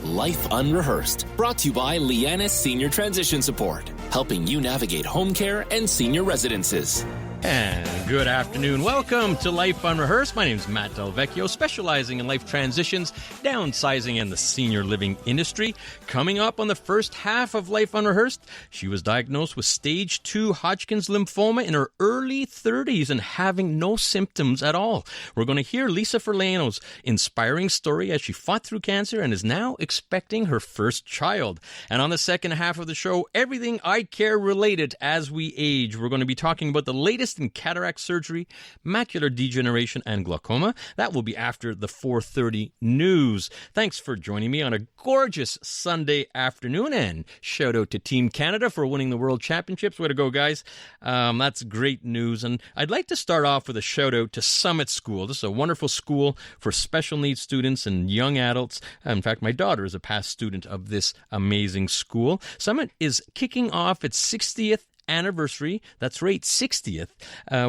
Life Unrehearsed, brought to you by Lianas Senior Transition Support, helping you navigate home care and senior residences. And good afternoon. Welcome to Life Unrehearsed. My name is Matt Del Vecchio, specializing in life transitions, downsizing, and the senior living industry. Coming up on the first half of Life Unrehearsed, she was diagnosed with stage 2 Hodgkin's lymphoma in her early 30s and having no symptoms at all. We're going to hear Lisa Feirlano's inspiring story as she fought through cancer and is now expecting her first child. And on the second half of the show, everything eye care related as we age. We're going to be talking about the latest in cataract surgery, macular degeneration, and glaucoma. That will be after the 4:30 news. Thanks for joining me on a gorgeous Sunday afternoon, and shout out to Team Canada for winning the World Championships. Way to go, guys. That's great news. And I'd like to start off with a shout out to Summit School. This is a wonderful school for special needs students and young adults. In fact, my daughter is a past student of this amazing school. Summit is kicking off its 60th anniversary, that's right, 60th,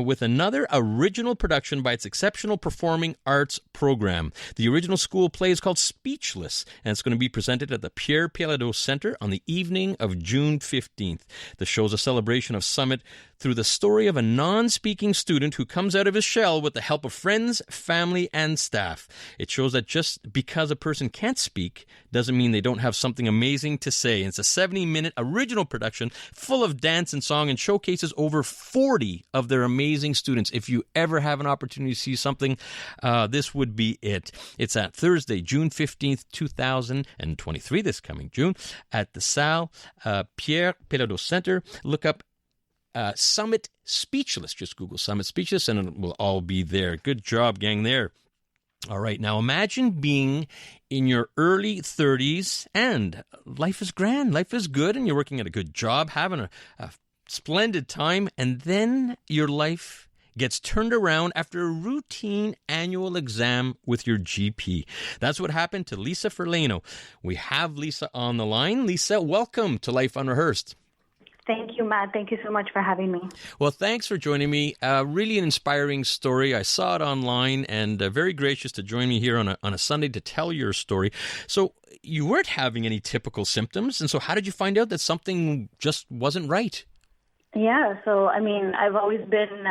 with another original production by its exceptional performing arts program. The original school play is called Speechless, and it's going to be presented at the Pierre Feirlano Center on the evening of June 15th. The show is a celebration of Summit through the story of a non-speaking student who comes out of his shell with the help of friends, family, and staff. It shows that just because a person can't speak doesn't mean they don't have something amazing to say. And it's a 70-minute original production full of dance and song and showcases over 40 of their amazing students. If you ever have an opportunity to see something, this would be it. It's at Thursday, June 15th, 2023, this coming June, at the Salle Pierre Feirlano Center. Look up Summit Speechless. Just Google Summit Speechless and it will all be there. Good job, gang, there. All right, now imagine being in your early 30s and life is grand, life is good, and you're working at a good job, having a splendid time, and then your life gets turned around after a routine annual exam with your GP. That's what happened to Lisa Feirlano. We have Lisa on the line. Lisa, welcome to Life Unrehearsed. Thank you, Matt. Thank you so much for having me. Well, thanks for joining me. Really an inspiring story. I saw it online and very gracious to join me here on a Sunday to tell your story. So you weren't having any typical symptoms. And so how did you find out that something just wasn't right? Yeah, so I mean, I've always been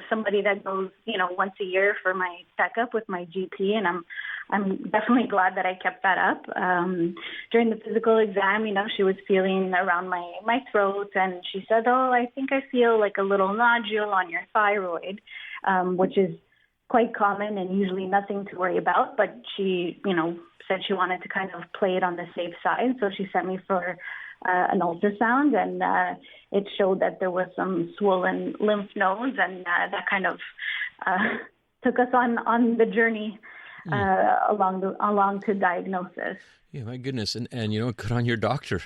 somebody that goes, once a year for my checkup with my GP, and I'm definitely glad that I kept that up. During the physical exam, she was feeling around my throat, and she said, "Oh, I think I feel like a little nodule on your thyroid," which is quite common and usually nothing to worry about. But she, said she wanted to kind of play it on the safe side, so she sent me for an ultrasound, and it showed that there was some swollen lymph nodes, and that kind of took us on the journey along to diagnosis. Yeah, my goodness, and good on your doctor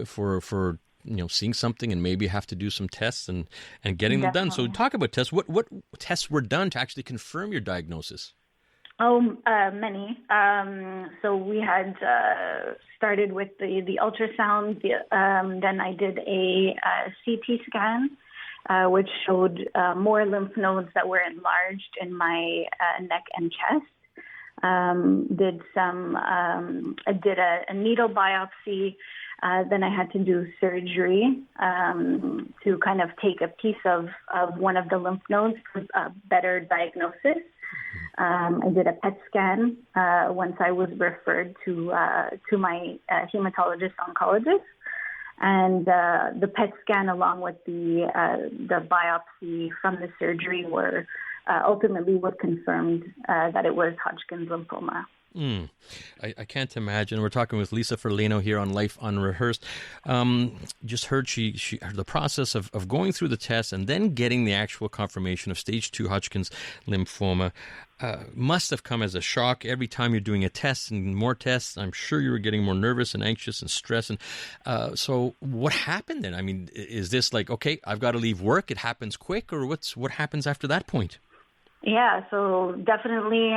for seeing something and maybe have to do some tests and getting them done. So talk about tests. What tests were done to actually confirm your diagnosis? Oh, many. So we had started with the ultrasound. Then I did a CT scan, which showed more lymph nodes that were enlarged in my neck and chest. I did a needle biopsy. Then I had to do surgery to kind of take a piece of one of the lymph nodes for a better diagnosis. I did a PET scan once I was referred to my hematologist oncologist, and the PET scan along with the biopsy from the surgery were ultimately what confirmed that it was Hodgkin's lymphoma. I can't imagine. We're talking with Lisa Feirlano here on Life Unrehearsed. Just heard she the process of going through the test and then getting the actual confirmation of stage 2 Hodgkin's lymphoma must have come as a shock. Every time you're doing a test and more tests, I'm sure you were getting more nervous and anxious and stressed. And so what happened then? I mean, is this like, okay, I've got to leave work, it happens quick, or what happens after that point? Yeah, so definitely,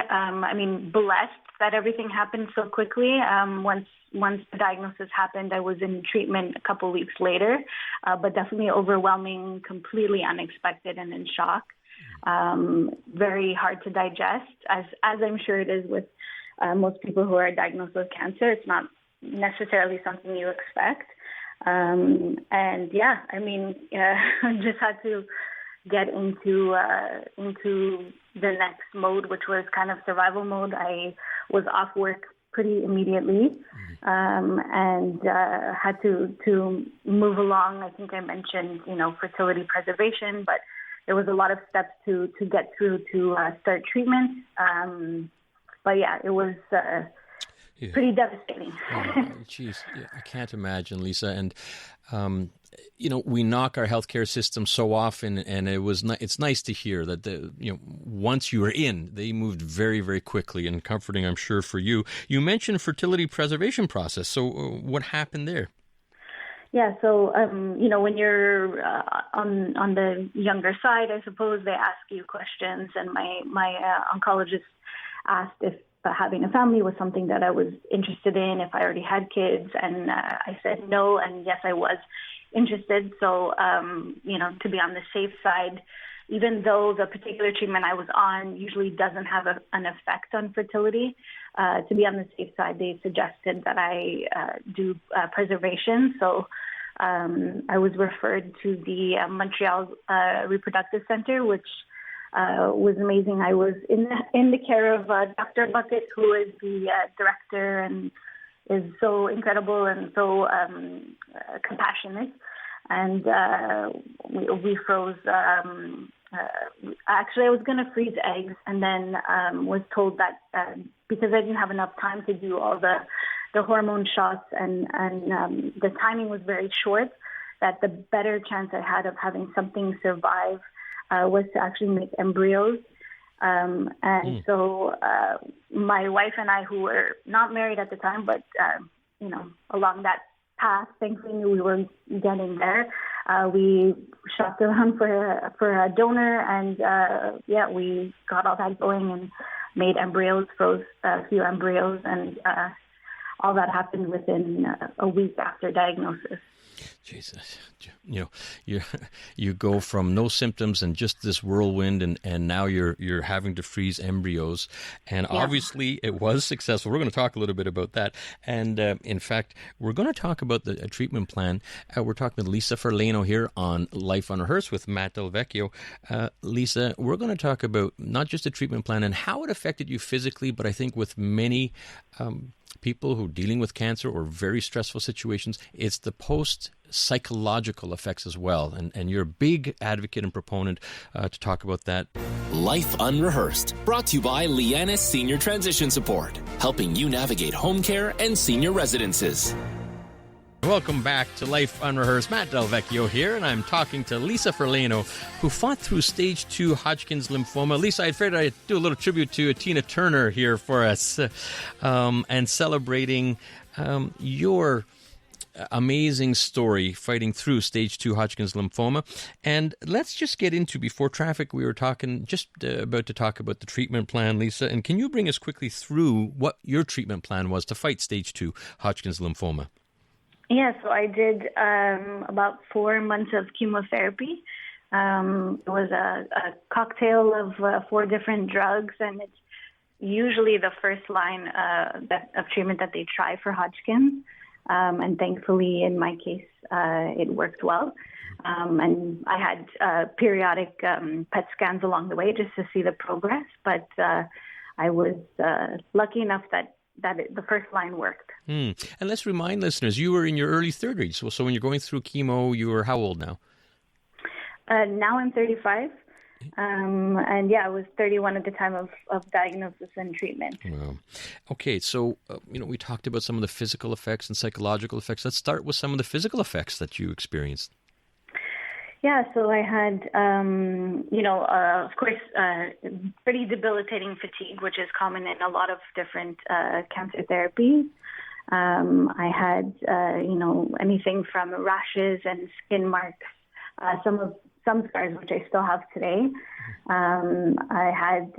blessed that everything happened so quickly. Once the diagnosis happened, I was in treatment a couple weeks later, but definitely overwhelming, completely unexpected and in shock. Very hard to digest, as I'm sure it is with most people who are diagnosed with cancer, it's not necessarily something you expect. I just had to get into the next mode, which was kind of survival mode. I was off work pretty immediately, and had to move along. I think I mentioned, fertility preservation, but there was a lot of steps to get through to start treatment. It was pretty devastating. Geez, I can't imagine, Lisa. And we knock our healthcare system so often, and it's nice to hear that once you were in, they moved very, very quickly, and comforting, I'm sure, for you. You mentioned fertility preservation process. So what happened there? Yeah, so when you're on the younger side, I suppose they ask you questions, and my oncologist asked if having a family was something that I was interested in, if I already had kids, and I said no, and yes, I was interested. So, to be on the safe side, even though the particular treatment I was on usually doesn't have an effect on fertility, to be on the safe side, they suggested that I do preservation. So I was referred to the Montreal Reproductive Center, which was amazing. I was in the care of Dr. Bucket, who is the director and is so incredible and so compassionate. And we froze. Actually, I was going to freeze eggs, and then was told that because I didn't have enough time to do all the hormone shots, and the timing was very short, that the better chance I had of having something survive was to actually make embryos. So my wife and I, who were not married at the time, but, along that path, thankfully we were getting there. We shopped around for a donor, and we got all that going and made embryos, froze a few embryos, and all that happened within a week after diagnosis. Jesus, you go from no symptoms and just this whirlwind, and now you're having to freeze embryos, and obviously it was successful. We're going to talk a little bit about that, and in fact, we're going to talk about the treatment plan. We're talking with Lisa Feirlano here on Life Unrehearsed with Matt Del Vecchio. Lisa, we're going to talk about not just the treatment plan and how it affected you physically, but I think with many people who are dealing with cancer or very stressful situations, it's the post-psychological effects as well. And you're a big advocate and proponent to talk about that. Life Unrehearsed, brought to you by Lianas Senior Transition Support, helping you navigate home care and senior residences. Welcome back to Life Unrehearsed. Matt Del Vecchio here, and I'm talking to Lisa Feirlano, who fought through stage 2 Hodgkin's lymphoma. Lisa, I figured I'd do a little tribute to Tina Turner here for us, and celebrating your amazing story fighting through stage 2 Hodgkin's lymphoma. And let's just get into, before traffic, we were talking, about to talk about the treatment plan, Lisa. And can you bring us quickly through what your treatment plan was to fight stage 2 Hodgkin's lymphoma? Yeah, so I did about 4 months of chemotherapy. It was a cocktail of 4 different drugs, and it's usually the first line of treatment that they try for Hodgkin. And thankfully, in my case, it worked well. And I had periodic PET scans along the way just to see the progress. But I was lucky enough that the first line worked. And let's remind listeners, you were in your early 30s. So when you're going through chemo, you were how old now? Now I'm 35. And I was 31 at the time of diagnosis and treatment. Wow. Okay, so, we talked about some of the physical effects and psychological effects. Let's start with some of the physical effects that you experienced. Yeah, so I had, of course, pretty debilitating fatigue, which is common in a lot of different cancer therapies. I had, anything from rashes and skin marks, some scars, which I still have today. I had,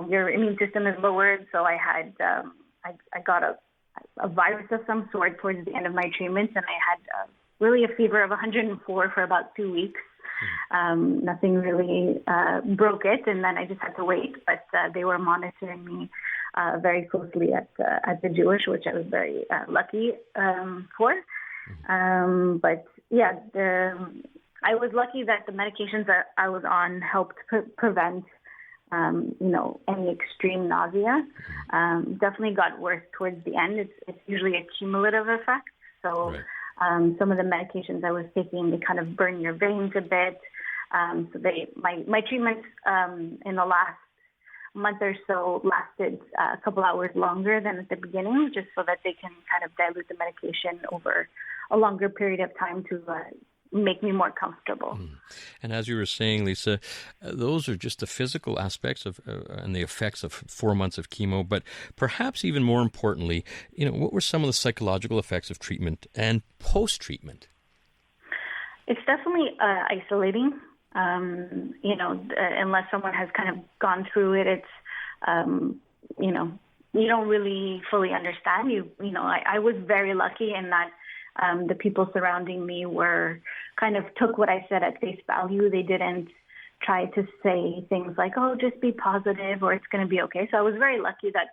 your immune system is lowered, so I had, I got a virus of some sort towards the end of my treatments, and I had really a fever of 104 for about 2 weeks. Nothing really broke it, and then I just had to wait. But they were monitoring me very closely at the Jewish, which I was very lucky for. But yeah, I was lucky that the medications that I was on helped prevent any extreme nausea. Definitely got worse towards the end. It's usually a cumulative effect. So some of the medications I was taking, they kind of burn your veins a bit. So my treatments in the last month or so lasted a couple hours longer than at the beginning, just so that they can kind of dilute the medication over a longer period of time to make me more comfortable. And as you were saying, Lisa, those are just the physical aspects of and the effects of 4 months of chemo. But perhaps even more importantly, what were some of the psychological effects of treatment and post-treatment? It's definitely isolating. Unless someone has kind of gone through it, it's you don't really fully understand. I was very lucky in that. The people surrounding me took what I said at face value. They didn't try to say things like, oh, just be positive or it's going to be okay. So I was very lucky that,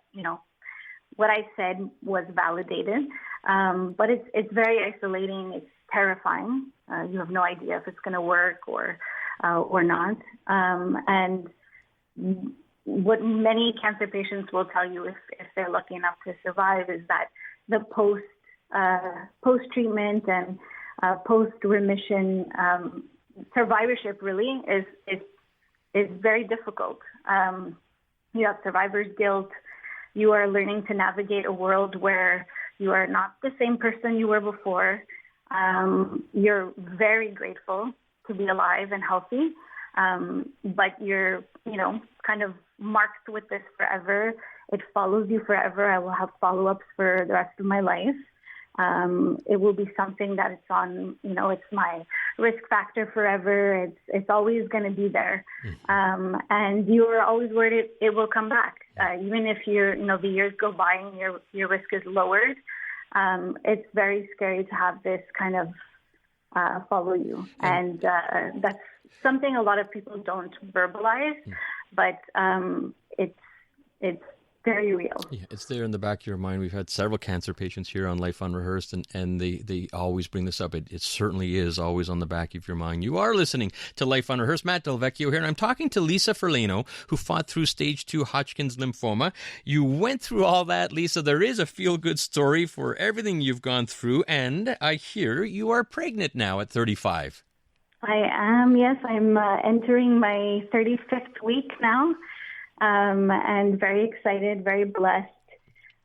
what I said was validated. But it's very isolating. It's terrifying. You have no idea if it's going to work or not. And what many cancer patients will tell you if they're lucky enough to survive is that the post-treatment and post-remission survivorship really is very difficult. You have survivor's guilt. You are learning to navigate a world where you are not the same person you were before. You're very grateful to be alive and healthy, but you're, kind of marked with this forever. It follows you forever. I will have follow-ups for the rest of my life. It will be something that it's on, it's my risk factor forever. It's always going to be there. And you're always worried it will come back. Even if the years go by and your risk is lowered, it's very scary to have this kind of follow you. And that's something a lot of people don't verbalize, but it's very real. Yeah, it's there in the back of your mind. We've had several cancer patients here on Life Unrehearsed, and they always bring this up. It certainly is always on the back of your mind. You are listening to Life Unrehearsed. Matt Del Vecchio here, and I'm talking to Lisa Feirlano, who fought through stage 2 Hodgkin's lymphoma. You went through all that, Lisa. There is a feel-good story for everything you've gone through, and I hear you are pregnant now at 35. I am, yes. I'm entering my 35th week now. And very excited, very blessed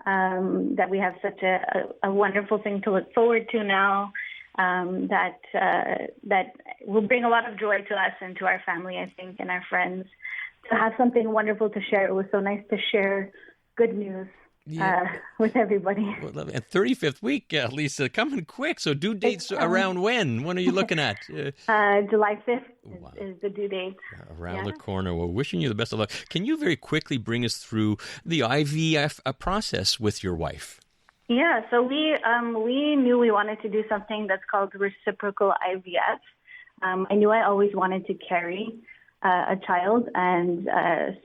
that we have such a wonderful thing to look forward to now. That will bring a lot of joy to us and to our family, I think, and our friends. To have something wonderful to share. It was so nice to share good news with everybody. Well, at 35th week, Lisa, coming quick. So due dates around when? When are you looking at? July 5th is the due date. Around the corner. Well, wishing you the best of luck. Can you very quickly bring us through the IVF process with your wife? Yeah, so we knew we wanted to do something that's called reciprocal IVF. I knew I always wanted to carry a child, and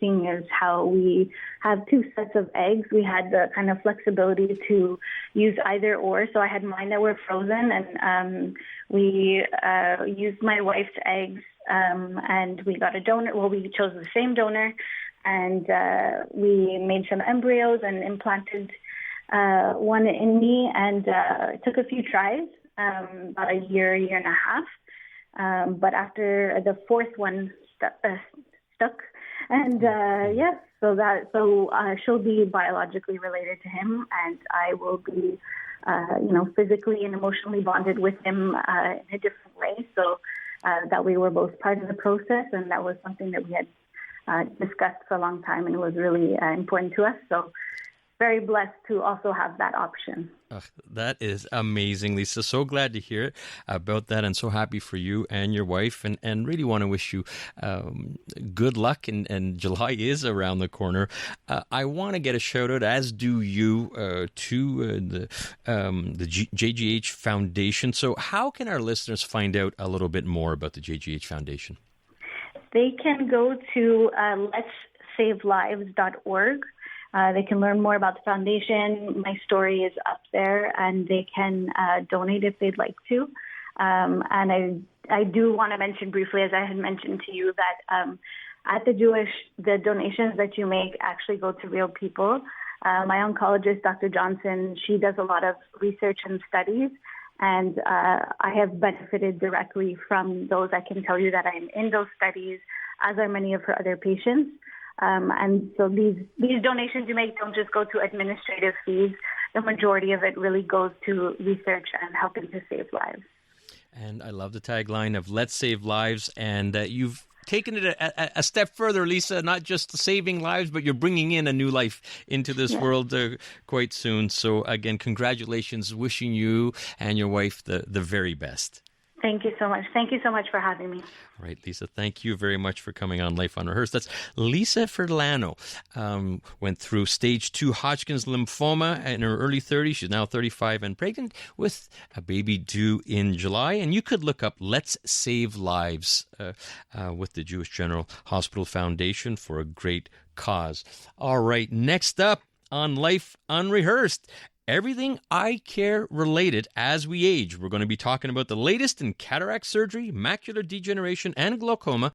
seeing as how we have 2 sets of eggs, we had the kind of flexibility to use either or. So I had mine that were frozen, and we used my wife's eggs, and we got a donor. Well, we chose the same donor, and we made some embryos and implanted one in me, and it took a few tries, about a year and a half. But after the 4th one stuck, and so she'll be biologically related to him, and I will be, physically and emotionally bonded with him in a different way. So that we were both part of the process, and that was something that we had discussed for a long time, and it was really important to us. So very blessed to also have that option. That is amazing, Lisa. So glad to hear about that, and so happy for you and your wife, and really want to wish you good luck. And July is around the corner. I want to get a shout out, as do you, to the JGH Foundation. So how can our listeners find out a little bit more about the JGH Foundation? They can go to letsavelives.org. They can learn more about the foundation. My story is up there, and they can donate if they'd like to. And I do want to mention briefly, as I had mentioned to you, that at the donations that you make actually go to real people. My oncologist, Dr. Johnson, she does a lot of research and studies, and I have benefited directly from those. I can tell you that I'm in those studies, as are many of her other patients. And so these donations you make don't just go to administrative fees. The majority of it really goes to research and helping to save lives. And I love the tagline of Let's Save Lives. And you've taken it a step further, Lisa, not just saving lives, but you're bringing in a new life into this world quite soon. So again, congratulations, wishing you and your wife the very best. Thank you so much. Thank you so much for having me. All right, Lisa, thank you very much for coming on Life Unrehearsed. That's Lisa Feirlano. Went through stage 2 Hodgkin's lymphoma in her early 30s. She's now 35 and pregnant with a baby due in July. And you could look up Let's Save Lives with the Jewish General Hospital Foundation for a great cause. All right, next up on Life Unrehearsed, everything eye care related as we age. We're going to be talking about the latest in cataract surgery, macular degeneration, and glaucoma